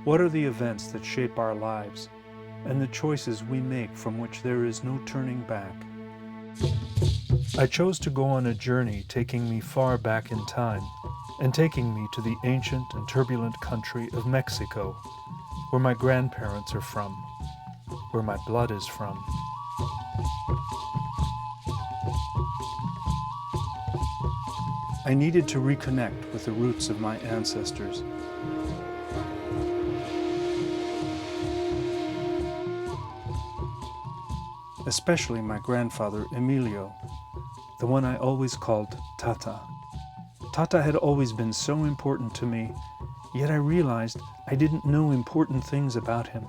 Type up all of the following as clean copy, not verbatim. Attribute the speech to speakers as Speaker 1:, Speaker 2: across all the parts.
Speaker 1: What are the events that shape our lives and the choices we make from which there is no turning back? I chose to go on a journey taking me far back in time and taking me to the ancient and turbulent country of Mexico, where my grandparents are from, where my blood is from. I needed to reconnect with the roots of my ancestors. Especially my grandfather, Emilio, the one I always called Tata. Tata had always been so important to me, yet I realized I didn't know important things about him,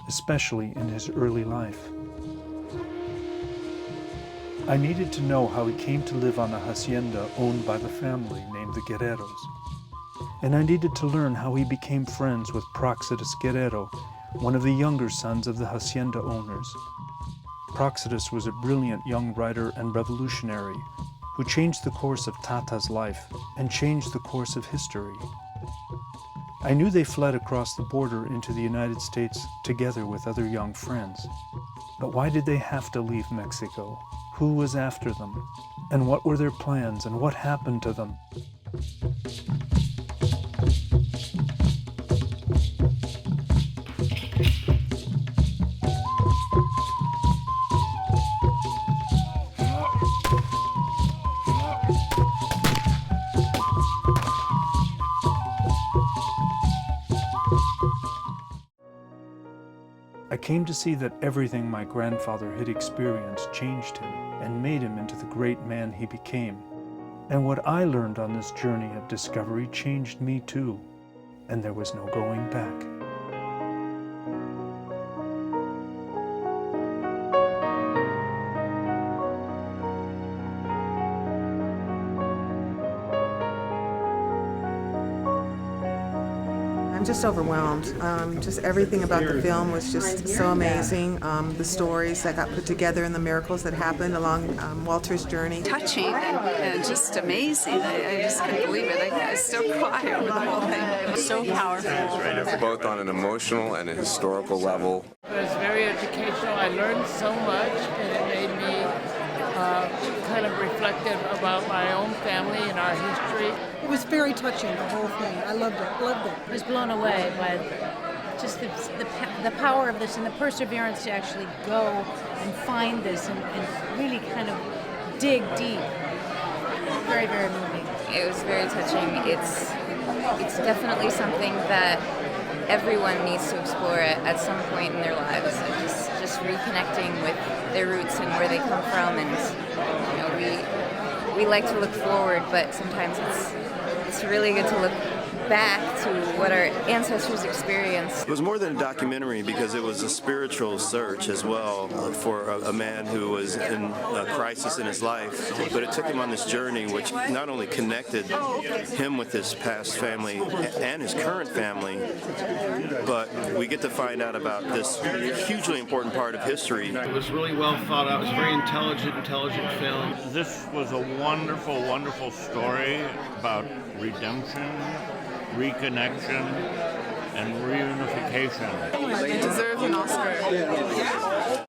Speaker 1: especially in his early life. I needed to know how he came to live on a hacienda owned by the family named the Guerreros. And I needed to learn how he became friends with Praxedis Guerrero, one of the younger sons of the hacienda owners. Praxedis was a brilliant young writer and revolutionary who changed the course of Tata's life and changed the course of history. I knew they fled across the border into the United States together with other young friends. But why did they have to leave Mexico? Who was after them? And what were their plans and what happened to them? I came to see that everything my grandfather had experienced changed him and made him into the great man he became. And what I learned on this journey of discovery changed me too, and there was no going back.
Speaker 2: I'm just overwhelmed. Just everything about the film was just so amazing. The stories that got put together and the miracles that happened along Walter's journey.
Speaker 3: Touching and just amazing. I just couldn't believe it. I still cry over the whole thing. It was so powerful.
Speaker 4: Both on an emotional and a historical level.
Speaker 5: It was very educational. I learned so much, and it made me kind of reflective about my own family and our history.
Speaker 6: It was very touching, the whole thing. I loved it.
Speaker 7: I was blown away by just the power of this and the perseverance to actually go and find this and really kind of dig deep. Very, very moving.
Speaker 8: It was very touching. It's definitely something that everyone needs to explore at some point in their lives. Just reconnecting with their roots and where they come from, and we like to look forward, but sometimes it's really good to look back to what our ancestors experienced.
Speaker 9: It was more than a documentary because it was a spiritual search as well for a man who was in a crisis in his life. But it took him on this journey which not only connected him with his past family and his current family, but we get to find out about this hugely important part of history.
Speaker 10: It was really well thought out. It was a very intelligent film.
Speaker 11: This was a wonderful, wonderful story about redemption, reconnection, and reunification.
Speaker 3: It deserves an Oscar.